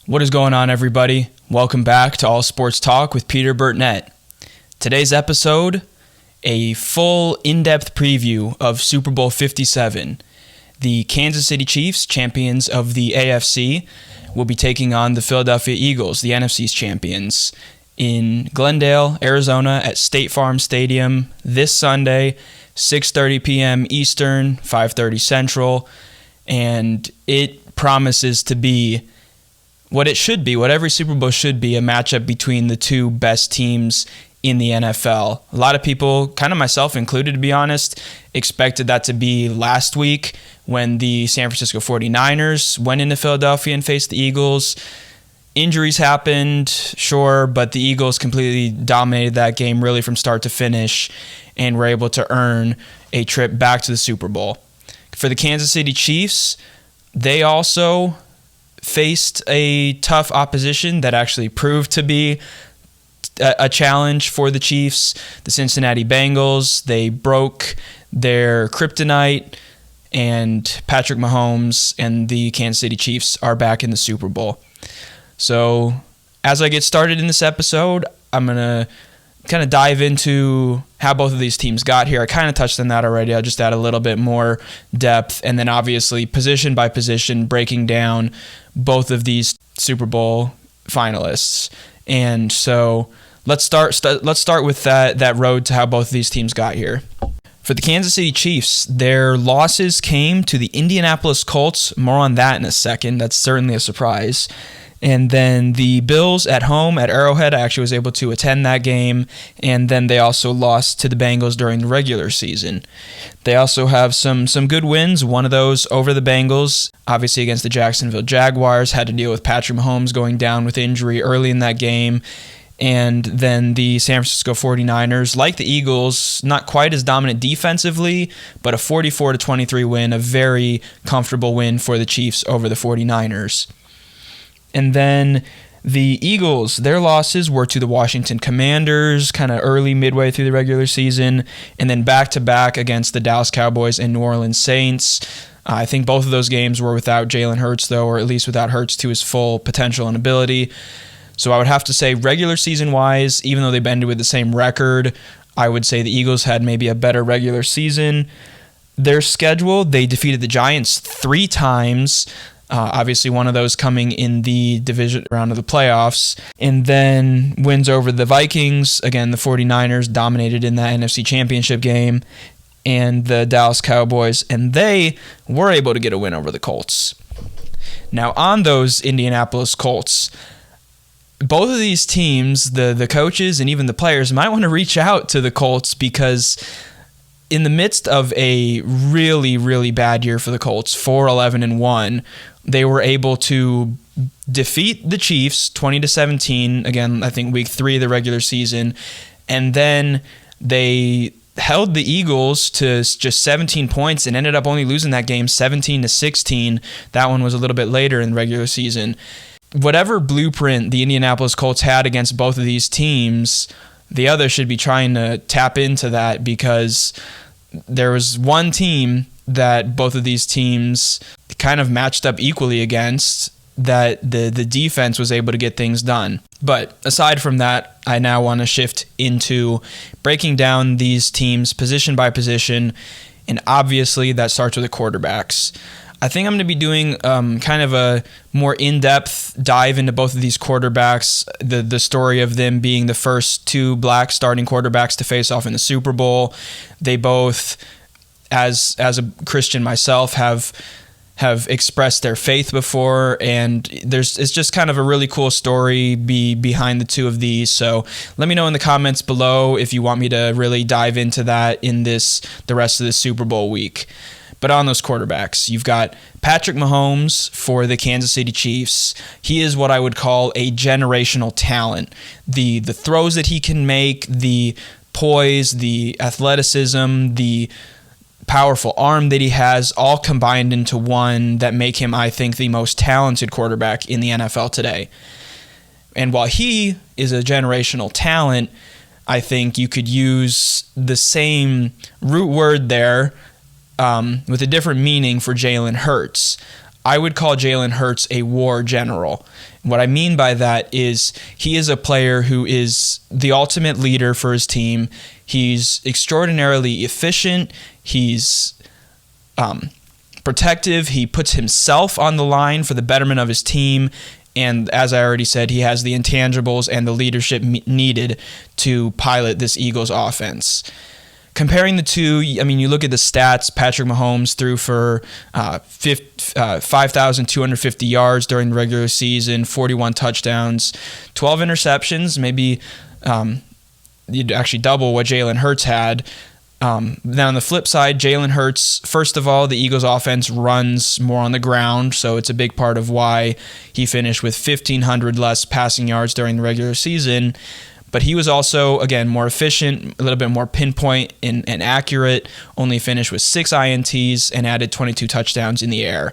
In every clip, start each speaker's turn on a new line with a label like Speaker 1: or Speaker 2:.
Speaker 1: What is going on, everybody? Welcome back to All Sports Talk with Peter Burtnett. Today's episode, a full in-depth preview of Super Bowl 57. The Kansas City Chiefs, champions of the AFC, will be taking on the Philadelphia Eagles, the NFC's champions, in Glendale, Arizona at State Farm Stadium this Sunday, 6:30 p.m. Eastern, 5:30 Central, and it promises to be what it should be, what every Super Bowl should be, a matchup between the two best teams in the NFL. A lot of people, kind of myself included to be honest, expected that to be last week when the San Francisco 49ers went into Philadelphia and faced the Eagles. Injuries happened, sure, but the Eagles completely dominated that game really from start to finish and were able to earn a trip back to the Super Bowl. For the Kansas City Chiefs, they also faced a tough opposition that actually proved to be a challenge for the Chiefs. The Cincinnati Bengals, they broke their kryptonite, and Patrick Mahomes and the Kansas City Chiefs are back in the Super Bowl. So as I get started in this episode, I'm going to kind of dive into how both of these teams got here. I kind of touched on that already. I'll just add a little bit more depth, and then obviously position by position breaking down both of these Super Bowl finalists. And so let's start with that road to how both of these teams got here. For the Kansas City Chiefs, their losses came to the Indianapolis Colts. More on that in a second. That's certainly a surprise. And then the Bills at home at Arrowhead, I actually was able to attend that game. And then they also lost to the Bengals during the regular season. They also have some good wins. One of those over the Bengals, obviously against the Jacksonville Jaguars, had to deal with Patrick Mahomes going down with injury early in that game. And then the San Francisco 49ers, like the Eagles, not quite as dominant defensively, but a 44-23 win, a very comfortable win for the Chiefs over the 49ers. And then the Eagles, their losses were to the Washington Commanders, kind of early, midway through the regular season, and then back-to-back against the Dallas Cowboys and New Orleans Saints. I think both of those games were without Jalen Hurts, though, or at least without Hurts to his full potential and ability. So I would have to say regular season-wise, even though they've ended with the same record, I would say the Eagles had maybe a better regular season. Their schedule, they defeated the Giants 3 times, obviously one of those coming in the division round of the playoffs, and then wins over the Vikings. Again, the 49ers dominated in that NFC Championship game, and the Dallas Cowboys, and they were able to get a win over the Colts. Now, on those Indianapolis Colts, both of these teams, the coaches and even the players, might want to reach out to the Colts because in the midst of a really, really bad year for the Colts, 4-11-1, they were able to defeat the Chiefs 20-17, again, I think week 3 of the regular season, and then they held the Eagles to just 17 points and ended up only losing that game 17-16. That one was a little bit later in the regular season. Whatever blueprint the Indianapolis Colts had against both of these teams, the other should be trying to tap into that, because there was one team that both of these teams kind of matched up equally against, that the defense was able to get things done. But aside from that, I now want to shift into breaking down these teams position by position, and obviously that starts with the quarterbacks. I think I'm going to be doing kind of a more in-depth dive into both of these quarterbacks, the story of them being the first 2 black starting quarterbacks to face off in the Super Bowl. They both, as a Christian myself, have expressed their faith before, and it's just kind of a really cool story behind the 2 of these. So let me know in the comments below if you want me to really dive into that in the rest of the Super Bowl week. But on those quarterbacks, you've got Patrick Mahomes for the Kansas City Chiefs. He is what I would call a generational talent. The throws that he can make, the poise, the athleticism, the powerful arm that he has, all combined into one that make him, I think, the most talented quarterback in the NFL today. And while he is a generational talent, I think you could use the same root word there with a different meaning for Jalen Hurts. I would call Jalen Hurts a war general. What I mean by that is he is a player who is the ultimate leader for his team. He's extraordinarily efficient. He's protective. He puts himself on the line for the betterment of his team. And as I already said, he has the intangibles and the leadership needed to pilot this Eagles offense. Comparing the two, I mean, you look at the stats. Patrick Mahomes threw for 5,250 yards during the regular season, 41 touchdowns, 12 interceptions, maybe you'd actually double what Jalen Hurts had. Then on the flip side, Jalen Hurts, first of all, the Eagles offense runs more on the ground, so it's a big part of why he finished with 1,500 less passing yards during the regular season. But he was also, again, more efficient, a little bit more pinpoint and accurate, only finished with 6 INTs and added 22 touchdowns in the air.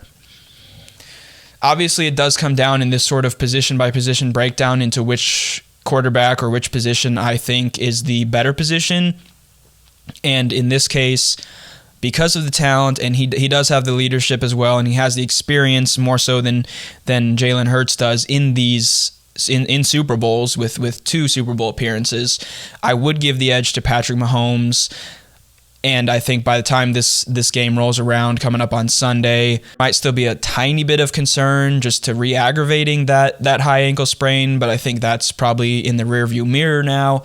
Speaker 1: Obviously, it does come down in this sort of position-by-position breakdown into which quarterback or which position I think is the better position. And in this case, because of the talent, and he does have the leadership as well, and he has the experience more so than Jalen Hurts does in Super Bowls with 2 Super Bowl appearances, I would give the edge to Patrick Mahomes. And I think by the time this game rolls around, coming up on Sunday, might still be a tiny bit of concern just to re-aggravating that high ankle sprain, but I think that's probably in the rearview mirror now.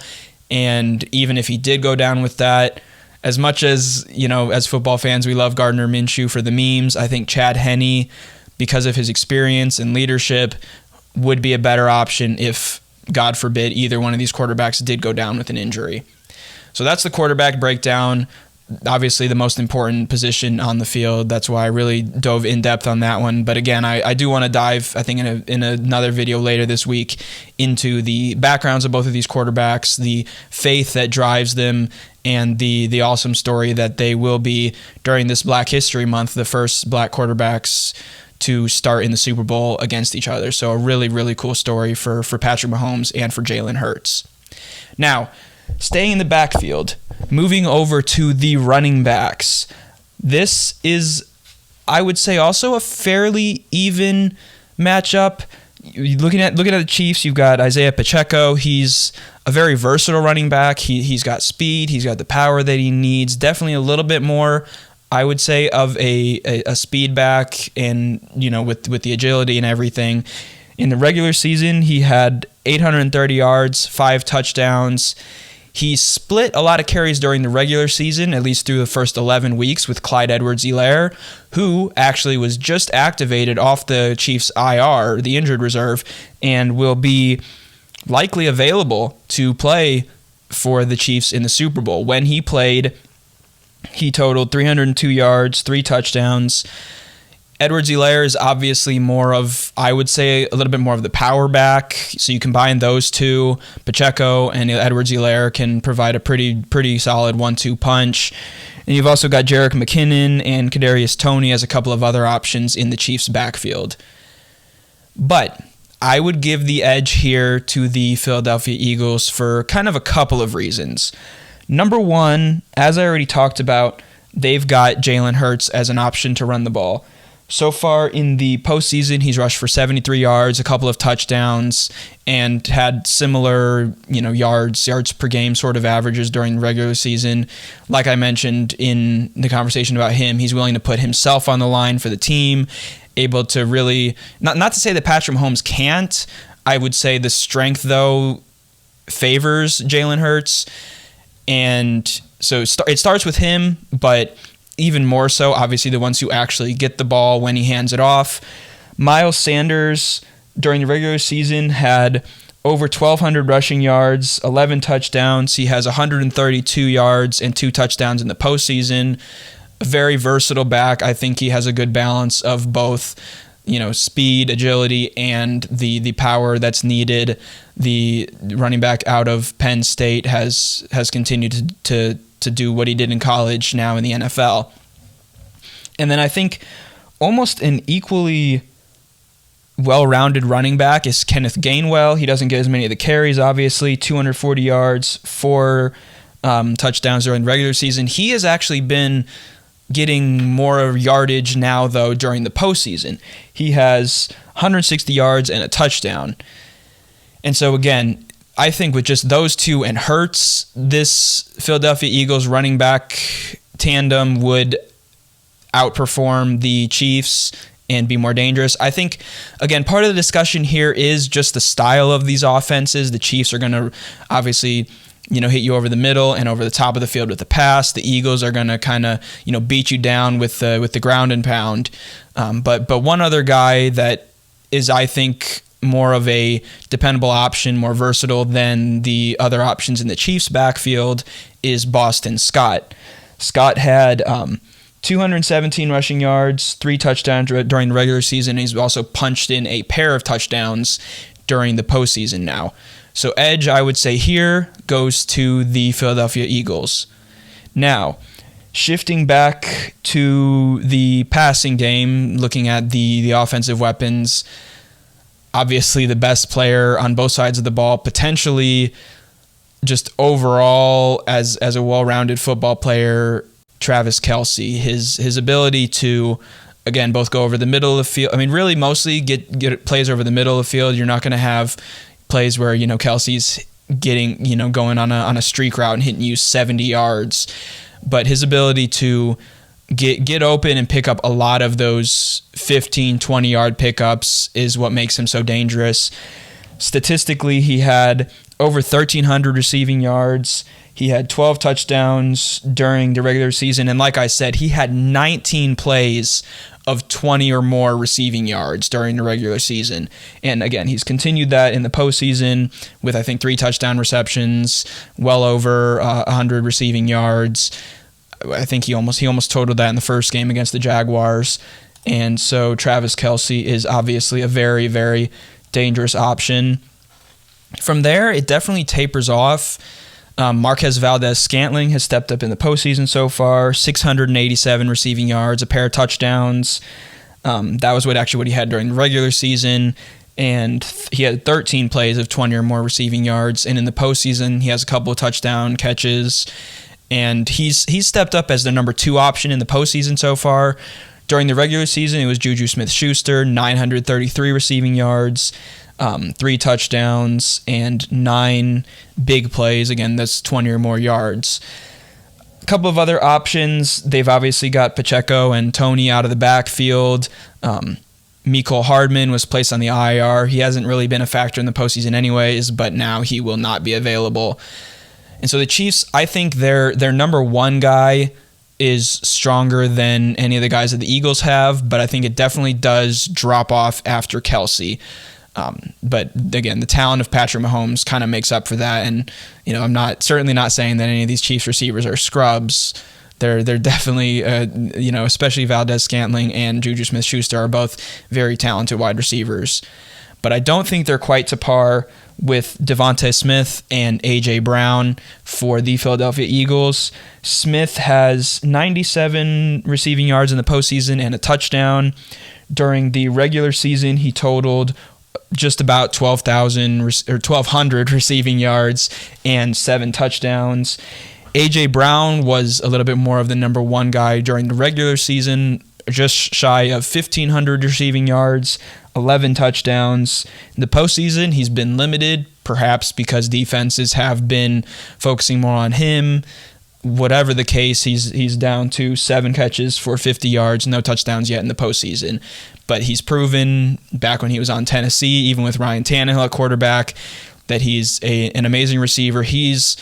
Speaker 1: And even if he did go down with that, as much as, as football fans, we love Gardner Minshew for the memes, I think Chad Henne, because of his experience and leadership, would be a better option if, God forbid, either one of these quarterbacks did go down with an injury. So that's the quarterback breakdown. Obviously, the most important position on the field. That's why I really dove in depth on that one. But again, I do want to dive, I think, in another video later this week into the backgrounds of both of these quarterbacks, the faith that drives them, and the awesome story that they will be during this Black History Month, the first black quarterbacks to start in the Super Bowl against each other. So a really, really cool story for Patrick Mahomes and for Jalen Hurts. Now, staying in the backfield, moving over to the running backs. This is, I would say, also a fairly even matchup. Looking at the Chiefs, you've got Isaiah Pacheco. He's a very versatile running back. He's got speed. He's got the power that he needs. Definitely a little bit more, I would say, of a speed back, and with the agility and everything. In the regular season, he had 830 yards, 5 touchdowns. He split a lot of carries during the regular season, at least through the first 11 weeks, with Clyde Edwards-Helaire, who actually was just activated off the Chiefs' IR, the injured reserve, and will be likely available to play for the Chiefs in the Super Bowl. When he played, he totaled 302 yards, 3 touchdowns. Edwards-Helaire is obviously more of, I would say, a little bit more of the power back. So you combine those two, Pacheco and Edwards-Helaire can provide a pretty solid 1-2 punch. And you've also got Jerick McKinnon and Kadarius Toney as a couple of other options in the Chiefs' backfield. But I would give the edge here to the Philadelphia Eagles for kind of a couple of reasons. Number one, as I already talked about, they've got Jalen Hurts as an option to run the ball. So far in the postseason, he's rushed for 73 yards, a couple of touchdowns, and had similar, yards per game sort of averages during the regular season. Like I mentioned in the conversation about him, he's willing to put himself on the line for the team, able to really, not to say that Patrick Mahomes can't. I would say the strength, though, favors Jalen Hurts. And so it starts with him, but even more so, obviously, the ones who actually get the ball when he hands it off. Miles Sanders, during the regular season, had over 1,200 rushing yards, 11 touchdowns. He has 132 yards and 2 touchdowns in the postseason. A very versatile back. I think he has a good balance of both, speed, agility, and the power that's needed. The running back out of Penn State has continued to do what he did in college, now in the NFL. And then I think almost an equally well-rounded running back is Kenneth Gainwell. He doesn't get as many of the carries, obviously. 240 yards, 4 touchdowns during the regular season. He has actually been getting more yardage now, though, during the postseason. He has 160 yards, and a touchdown. And so again, I think with just those two and Hurts, this Philadelphia Eagles running back tandem would outperform the Chiefs and be more dangerous. I think, again, part of the discussion here is just the style of these offenses. The Chiefs are going to obviously, hit you over the middle and over the top of the field with the pass. The Eagles are going to kind of, beat you down with the ground and pound. But one other guy that is, I think, more of a dependable option, more versatile than the other options in the Chiefs' backfield is Boston Scott. Scott had 217 rushing yards, 3 touchdowns during the regular season. He's also punched in a pair of touchdowns during the postseason now. So edge, I would say here, goes to the Philadelphia Eagles. Now, shifting back to the passing game, looking at the offensive weapons, obviously the best player on both sides of the ball, potentially just overall as a well-rounded football player, Travis Kelce. His ability to, again, both go over the middle of the field. I mean, really mostly get plays over the middle of the field. You're not going to have plays where, Kelce's getting, going on a streak route and hitting you 70 yards. But his ability to get open and pick up a lot of those 15, 20-yard pickups is what makes him so dangerous. Statistically, he had over 1,300 receiving yards. He had 12 touchdowns during the regular season. And like I said, he had 19 plays of 20 or more receiving yards during the regular season. And again, he's continued that in the postseason with, I think, 3 touchdown receptions, well over 100 receiving yards. I think he almost totaled that in the first game against the Jaguars. And so Travis Kelce is obviously a very, very dangerous option. From there, it definitely tapers off. Marquez Valdes-Scantling has stepped up in the postseason so far, 687 receiving yards, a pair of touchdowns. That was what he had during the regular season, and he had 13 plays of 20 or more receiving yards. And in the postseason, he has a couple of touchdown catches, and he's stepped up as the number 2 option in the postseason so far. During the regular season, it was Juju Smith-Schuster, 933 receiving yards, 3 touchdowns, and 9 big plays. Again, that's 20 or more yards. A couple of other options. They've obviously got Pacheco and Tony out of the backfield. Mecole Hardman was placed on the IR. He hasn't really been a factor in the postseason anyways, but now he will not be available. And so the Chiefs, I think their number 1 guy is stronger than any of the guys that the Eagles have, but I think it definitely does drop off after Kelce. But again, the talent of Patrick Mahomes kind of makes up for that. And, I'm certainly not saying that any of these Chiefs receivers are scrubs. They're definitely, especially Valdes-Scantling and Juju Smith-Schuster are both very talented wide receivers. But I don't think they're quite to par with Devontae Smith and A.J. Brown for the Philadelphia Eagles. Smith has 97 receiving yards in the postseason and a touchdown. During the regular season, he totaled just about 1,200 receiving yards and 7 touchdowns. A.J. Brown was a little bit more of the number 1 guy during the regular season, just shy of 1,500 receiving yards, 11 touchdowns. In the postseason, he's been limited, perhaps because defenses have been focusing more on him. Whatever the case, he's down to 7 catches for 50 yards, no touchdowns yet in the postseason. But he's proven back when he was on Tennessee, even with Ryan Tannehill at quarterback, that he's an amazing receiver. He's,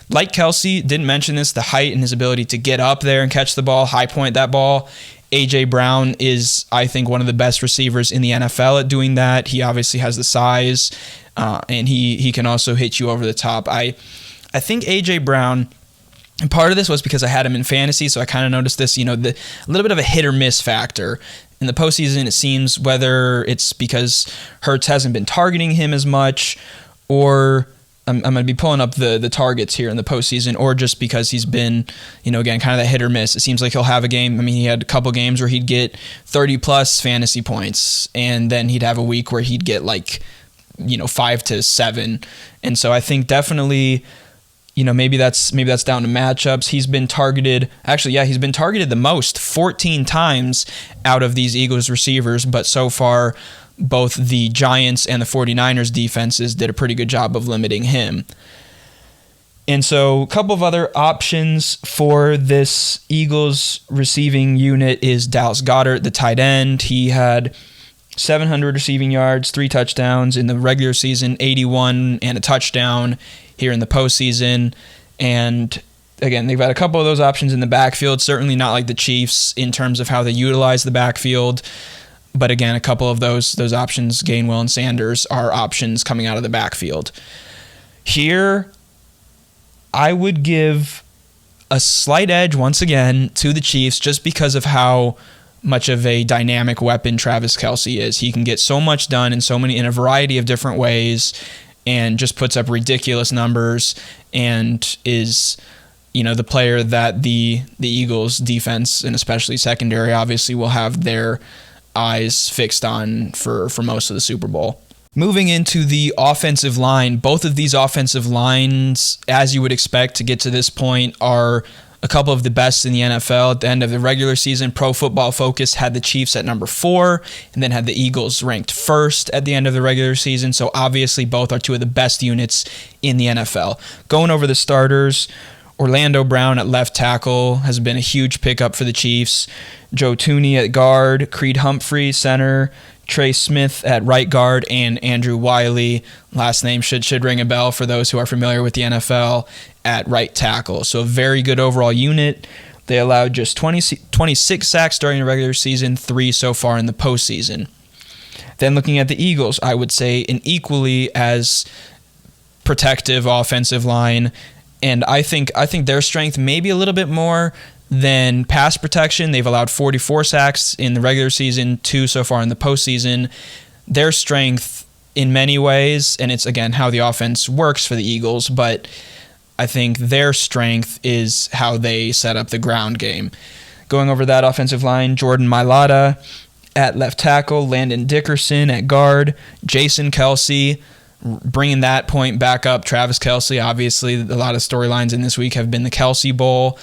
Speaker 1: like Kelce, didn't mention this, the height and his ability to get up there and catch the ball, high point that ball. A.J. Brown is, I think, one of the best receivers in the NFL at doing that. He obviously has the size, and he can also hit you over the top. I think A.J. Brown, and part of this was because I had him in fantasy, so I kind of noticed this, a little bit of a hit or miss factor. In the postseason, it seems, whether it's because Hurts hasn't been targeting him as much, or I'm going to be pulling up the targets here in the postseason, or just because he's been, again, kind of that hit or miss. It seems like he'll have a game. I mean, he had a couple games where he'd get 30-plus fantasy points, and then he'd have a week where he'd get 5 to 7. And so I think definitely, maybe that's down to matchups. He's been targeted. Actually, yeah, he's been targeted the most, 14 times out of these Eagles receivers, but so far both the Giants and the 49ers defenses did a pretty good job of limiting him. And so a couple of other options for this Eagles receiving unit is Dallas Goedert, the tight end. He had 700 receiving yards, 3 touchdowns in the regular season, 81 and a touchdown here in the postseason. And again, they've got a couple of those options in the backfield, certainly not like the Chiefs in terms of how they utilize the backfield. But again, a couple of those options, Gainwell and Sanders, are options coming out of the backfield. Here, I would give a slight edge once again to the Chiefs just because of how much of a dynamic weapon Travis Kelce is. He can get so much done in a variety of different ways and just puts up ridiculous numbers and is, the player that the Eagles defense and especially secondary obviously will have their eyes fixed on for most of the Super Bowl. Moving into the offensive line, both of these offensive lines, as you would expect to get to this point, are a couple of the best in the NFL. At the end of the regular season, Pro Football Focus had the Chiefs at number 4 and then had the Eagles ranked first at the end of the regular season. So obviously both are two of the best units in the NFL. Going over the starters, Orlando Brown at left tackle has been a huge pickup for the Chiefs. Joe Thuney at guard, Creed Humphrey center, Trey Smith at right guard, and Andrew Wiley, last name should ring a bell for those who are familiar with the NFL, at right tackle. So a very good overall unit. They allowed just 26 sacks during the regular season, 3 so far in the postseason. Then looking at the Eagles, I would say an equally as protective offensive line, and I think their strength may be a little bit more than pass protection. They've allowed 44 sacks in the regular season, 2 so far in the postseason. Their strength in many ways, and it's again how the offense works for the Eagles, but I think their strength is how they set up the ground game. Going over that offensive line, Jordan Mailata at left tackle, Landon Dickerson at guard, Jason Kelce, bringing that point back up. Travis Kelce, obviously, a lot of storylines in this week have been the Kelce Bowl.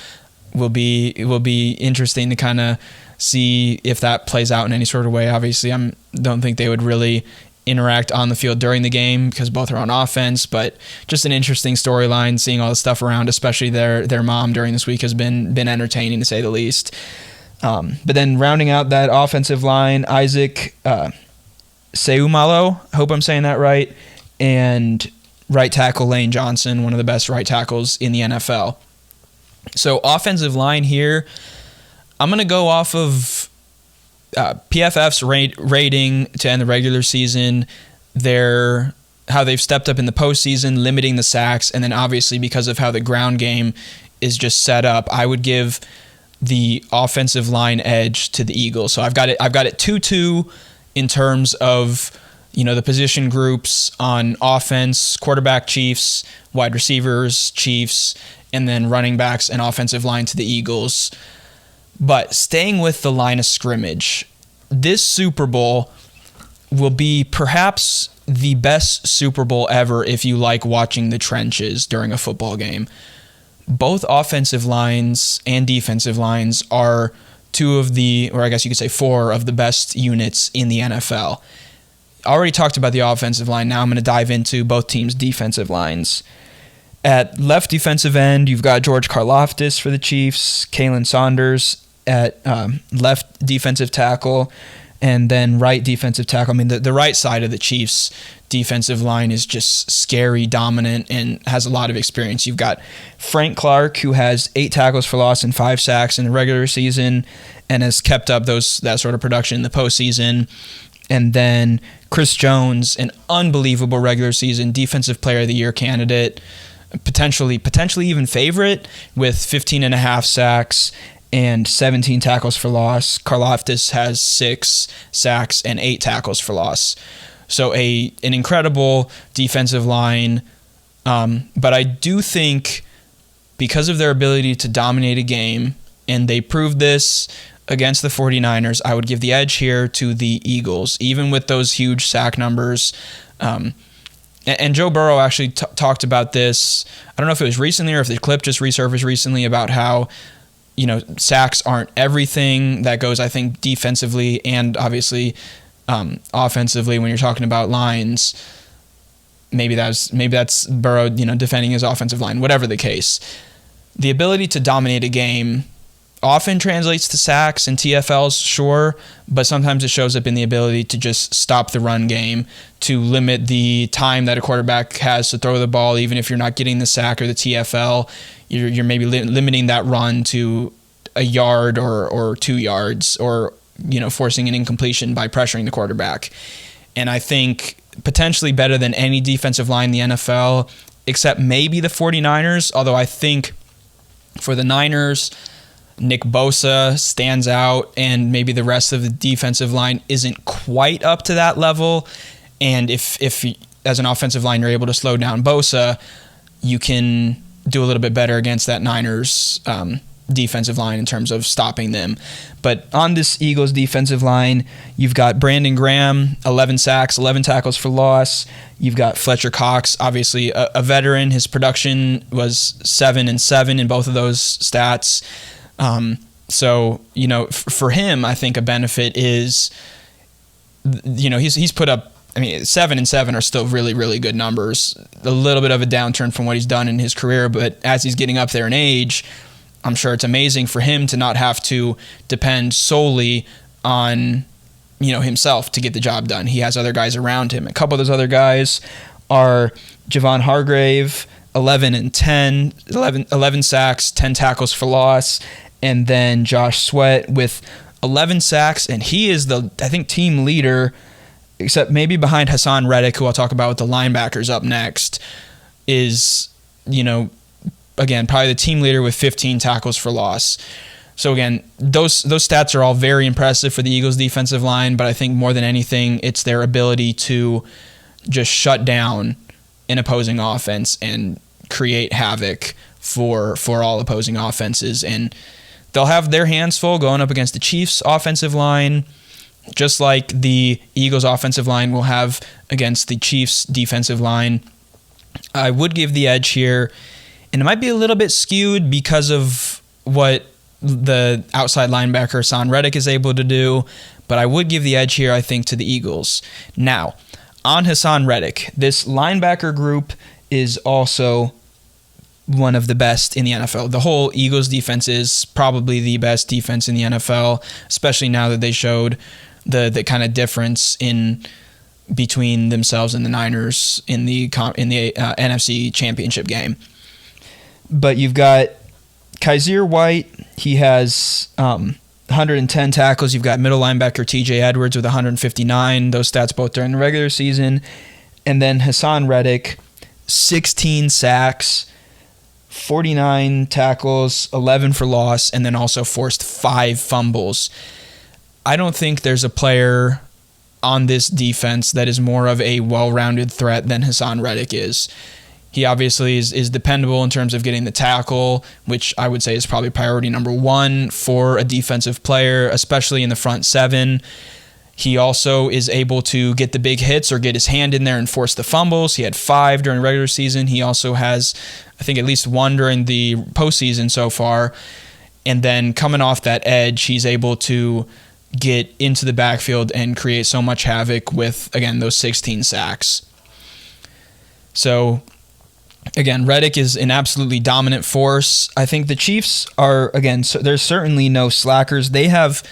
Speaker 1: It will be interesting to kind of see if that plays out in any sort of way. Obviously, I don't think they would really interact on the field during the game because both are on offense, but just an interesting storyline, seeing all the stuff around, especially their mom during this week has been entertaining to say the least. But then rounding out that offensive line, Isaac Seumalo, I hope I'm saying that right, and right tackle Lane Johnson, one of the best right tackles in the NFL. So offensive line here, I'm going to go off of PFF's rating to end the regular season, how they've stepped up in the postseason, limiting the sacks, and then obviously because of how the ground game is just set up, I would give the offensive line edge to the Eagles. So I've got it 2-2 in terms of the position groups on offense, quarterback Chiefs, wide receivers Chiefs, and then running backs and offensive line to the Eagles. But staying with the line of scrimmage, this Super Bowl will be perhaps the best Super Bowl ever if you like watching the trenches during a football game. Both offensive lines and defensive lines are 2 of the, or I guess you could say 4 of the best units in the NFL. I already talked about the offensive line. Now I'm going to dive into both teams' defensive lines. At left defensive end, you've got George Karlaftis for the Chiefs, Kalen Saunders at left defensive tackle, and then right defensive tackle. I mean, the right side of the Chiefs' defensive line is just scary, dominant, and has a lot of experience. You've got Frank Clark, who has 8 tackles for loss and 5 sacks in the regular season and has kept up that sort of production in the postseason. And then Chris Jones, an unbelievable regular season Defensive Player of the Year candidate, potentially even favorite, with 15.5 sacks and 17 tackles for loss. Karlaftis has 6 sacks and 8 tackles for loss. So an incredible defensive line. But I do think because of their ability to dominate a game, and they proved this against the 49ers, I would give the edge here to the Eagles, even with those huge sack numbers. And Joe Burrow actually talked about this. I don't know if it was recently or if the clip just resurfaced recently about how, sacks aren't everything. That goes, I think, defensively and obviously offensively when you're talking about lines. Maybe that's Burrow, defending his offensive line, whatever the case. The ability to dominate a game often translates to sacks and TFLs, sure, but sometimes it shows up in the ability to just stop the run game, to limit the time that a quarterback has to throw the ball. Even if you're not getting the sack or the TFL, you're maybe limiting that run to a yard or 2 yards, or forcing an incompletion by pressuring the quarterback. And I think potentially better than any defensive line in the NFL, except maybe the 49ers, although I think for the Niners, Nick Bosa stands out, and maybe the rest of the defensive line isn't quite up to that level. And if as an offensive line you're able to slow down Bosa, you can do a little bit better against that Niners defensive line in terms of stopping them. But on this Eagles defensive line, you've got Brandon Graham, 11 sacks, 11 tackles for loss. You've got Fletcher Cox, obviously a veteran. His production was 7-7 in both of those stats. So, for him, I think a benefit is, he's put up, 7-7 are still really, really good numbers. A little bit of a downturn from what he's done in his career, but as he's getting up there in age, I'm sure it's amazing for him to not have to depend solely on, himself to get the job done. He has other guys around him. A couple of those other guys are Javon Hargrave, 11 sacks, 10 tackles for loss, and then Josh Sweat with 11 sacks, and he is the, I think, team leader, except maybe behind Haason Reddick, who I'll talk about with the linebackers up next, is, again, probably the team leader with 15 tackles for loss. So again, those stats are all very impressive for the Eagles defensive line, but I think more than anything, it's their ability to just shut down an opposing offense and create havoc for all opposing offenses. And they'll have their hands full going up against the Chiefs' offensive line, just like the Eagles' offensive line will have against the Chiefs' defensive line. I would give the edge here, and it might be a little bit skewed because of what the outside linebacker Haason Reddick is able to do, but I would give the edge here, I think, to the Eagles. Now, on Haason Reddick, this linebacker group is also one of the best in the NFL. The whole Eagles defense is probably the best defense in the NFL, especially now that they showed the kind of difference in between themselves and the Niners in the NFC Championship game. But you've got Kaiser White. He has 110 tackles. You've got middle linebacker TJ Edwards with 159. Those stats both during the regular season. And then Haason Reddick, 16 sacks, 49 tackles, 11 for loss, and then also forced 5 fumbles. I don't think there's a player on this defense that is more of a well-rounded threat than Haason Reddick is. He obviously is dependable in terms of getting the tackle, which I would say is probably priority number 1 for a defensive player, especially in the front 7. He also is able to get the big hits or get his hand in there and force the fumbles. He had 5 during regular season. He also has, I think, at least 1 during the postseason so far. And then coming off that edge, he's able to get into the backfield and create so much havoc with, again, those 16 sacks. So, again, Reddick is an absolutely dominant force. I think the Chiefs are, again, there's certainly no slackers. They have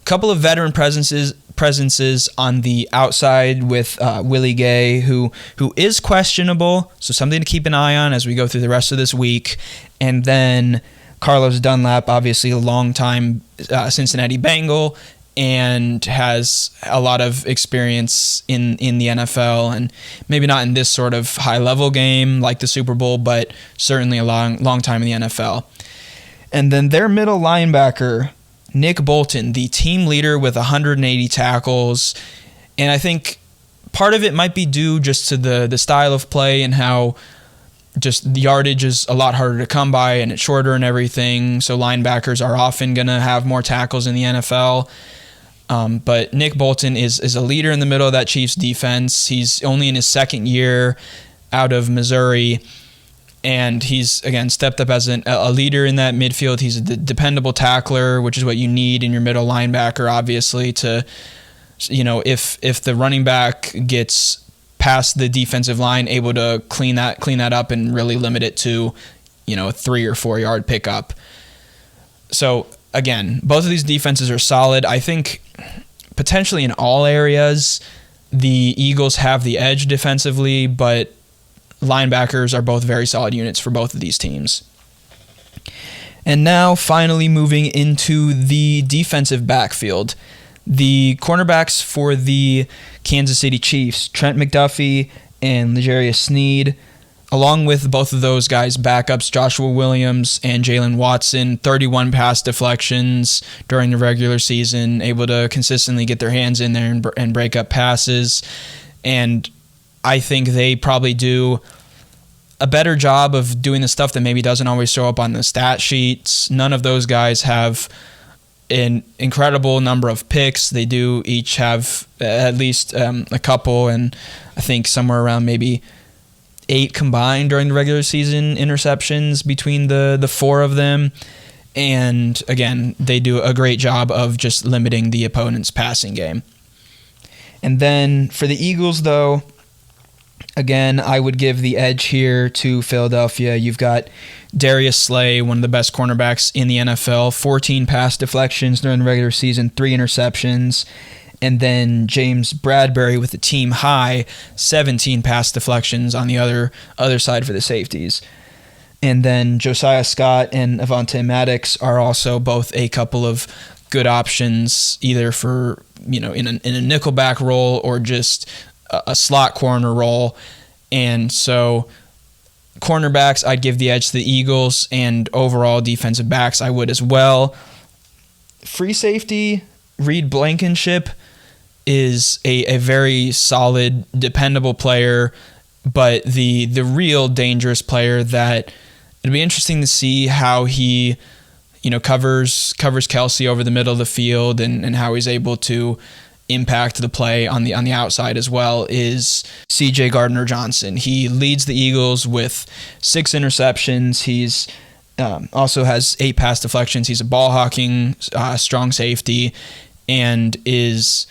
Speaker 1: a couple of veteran presences on the outside with Willie Gay, who is questionable, so something to keep an eye on as we go through the rest of this week. And then Carlos Dunlap, obviously a longtime Cincinnati Bengal, and has a lot of experience in the NFL, and maybe not in this sort of high-level game like the Super Bowl, but certainly a long time in the NFL. And then their middle linebacker, Nick Bolton, the team leader with 180 tackles, and I think part of it might be due just to the style of play and how just the yardage is a lot harder to come by and it's shorter and everything, so linebackers are often going to have more tackles in the NFL. But Nick Bolton is a leader in the middle of that Chiefs defense. He's only in his second year out of Missouri, and he's, again, stepped up as a leader in that midfield. He's a dependable tackler, which is what you need in your middle linebacker, obviously, to if the running back gets past the defensive line, able to clean that up and really limit it to, a 3 or 4 yard pickup. So again, both of these defenses are solid. I think potentially in all areas, the Eagles have the edge defensively, but linebackers are both very solid units for both of these teams. And now finally moving into the defensive backfield. The cornerbacks for the Kansas City Chiefs, Trent McDuffie and L'Jarius Sneed, along with both of those guys' backups, Joshua Williams and Jalen Watson, 31 pass deflections during the regular season, able to consistently get their hands in there and break up passes. And I think they probably do a better job of doing the stuff that maybe doesn't always show up on the stat sheets. None of those guys have an incredible number of picks. They do each have at least a couple, and I think somewhere around maybe 8 combined during the regular season interceptions between the 4 of them. And again, they do a great job of just limiting the opponent's passing game. And then for the Eagles, though, again, I would give the edge here to Philadelphia. You've got Darius Slay, one of the best cornerbacks in the NFL, 14 pass deflections during the regular season, 3 interceptions. And then James Bradbury with the team high, 17 pass deflections on the other side for the safeties. And then Josiah Scott and Avonte Maddox are also both a couple of good options, either for, in a nickelback role or just a slot corner role. And so cornerbacks, I'd give the edge to the Eagles, and overall defensive backs, I would as well. Free safety, Reed Blankenship is a very solid, dependable player, but the real dangerous player that it'd be interesting to see how he, covers Kelce over the middle of the field and how he's able to impact the play on the outside as well is C.J. Gardner-Johnson. He leads the Eagles with 6 interceptions. He's also has 8 pass deflections. He's a ball-hawking, strong safety, and is,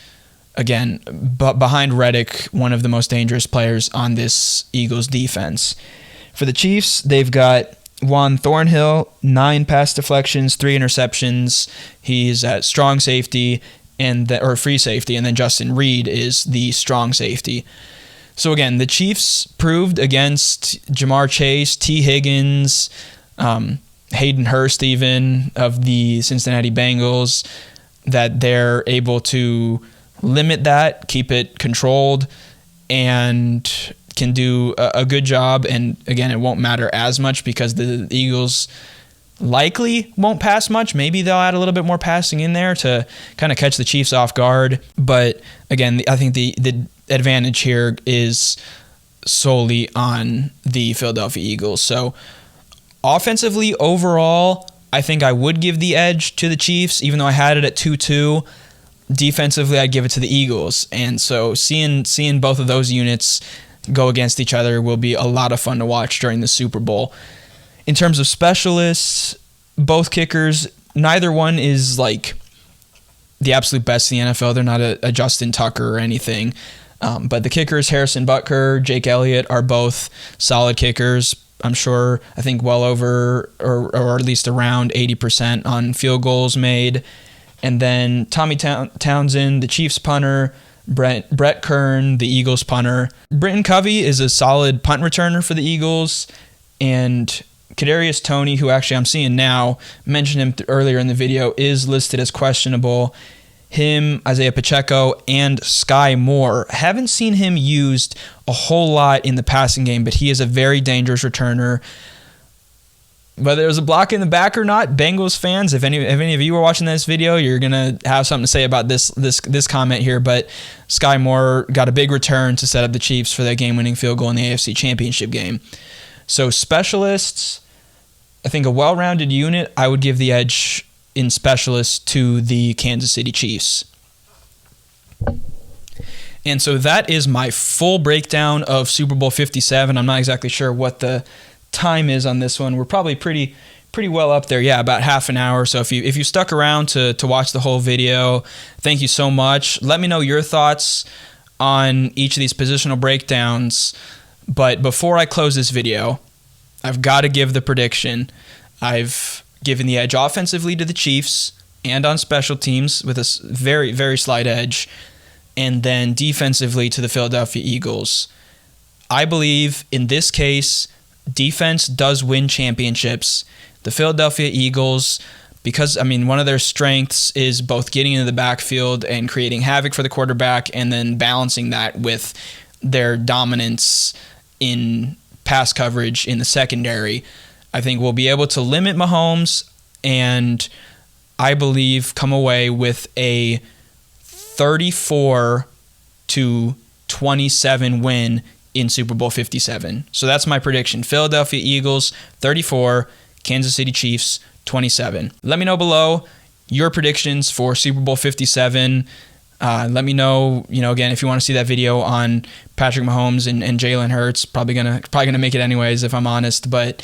Speaker 1: again, behind Reddick, one of the most dangerous players on this Eagles defense. For the Chiefs, they've got Juan Thornhill, 9 pass deflections, 3 interceptions. He's at strong safety or free safety, and then Justin Reed is the strong safety. So again, the Chiefs proved against Jamar Chase, T. Higgins, Hayden Hurst even of the Cincinnati Bengals, that they're able to limit that, keep it controlled, and can do a good job. And again, it won't matter as much because the Eagles likely won't pass much. Maybe they'll add a little bit more passing in there to kind of catch the Chiefs off guard. But again, I think the advantage here is solely on the Philadelphia Eagles. So offensively, overall, I think I would give the edge to the Chiefs, even though I had it at 2-2. Defensively, I'd give it to the Eagles. And so seeing both of those units go against each other will be a lot of fun to watch during the Super Bowl. In terms of specialists, both kickers, neither one is like the absolute best in the NFL. They're not a Justin Tucker or anything. But the kickers, Harrison Butker, Jake Elliott, are both solid kickers. I think well over or at least around 80% on field goals made. And then Tommy Townsend, the Chiefs punter, Brett Kern, the Eagles punter. Britton Covey is a solid punt returner for the Eagles. And Kadarius Toney, who actually I'm seeing now, mentioned him earlier in the video, is listed as questionable. Him, Isaiah Pacheco, and Sky Moore. Haven't seen him used a whole lot in the passing game, but he is a very dangerous returner. Whether it was a block in the back or not, Bengals fans, if any of you were watching this video, you're going to have something to say about this comment here. But Sky Moore got a big return to set up the Chiefs for that game-winning field goal in the AFC Championship game. So specialists, I think a well-rounded unit, I would give the edge in specialists to the Kansas City Chiefs. And so that is my full breakdown of Super Bowl 57. I'm not exactly sure what the time is on this one. We're probably pretty pretty well up there. Yeah, about half an hour. So if you stuck around to watch the whole video, thank you so much. Let me know your thoughts on each of these positional breakdowns. But before I close this video, I've got to give the prediction. I've given the edge offensively to the Chiefs and on special teams with a very, very slight edge, and then defensively to the Philadelphia Eagles. I believe in this case, defense does win championships. The Philadelphia Eagles, because, one of their strengths is both getting into the backfield and creating havoc for the quarterback and then balancing that with their dominance in pass coverage in the secondary. I think we'll be able to limit Mahomes and I believe come away with a 34-27 win in Super Bowl 57. So that's my prediction. Philadelphia Eagles 34, Kansas City Chiefs 27. Let me know below your predictions for Super Bowl 57. Let me know, again, if you want to see that video on Patrick Mahomes and Jalen Hurts. Probably gonna make it anyways, if I'm honest. But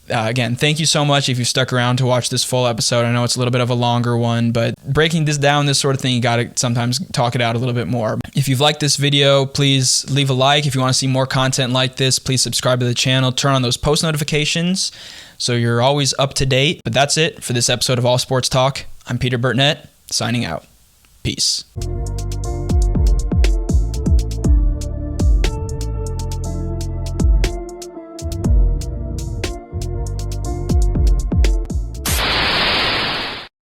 Speaker 1: again, thank you so much if you stuck around to watch this full episode. I know it's a little bit of a longer one, but breaking this down, this sort of thing, you got to sometimes talk it out a little bit more. If you've liked this video, please leave a like. If you want to see more content like this, please subscribe to the channel. Turn on those post notifications so you're always up to date. But that's it for this episode of All Sports Talk. I'm Peter Burtnett, signing out. Peace.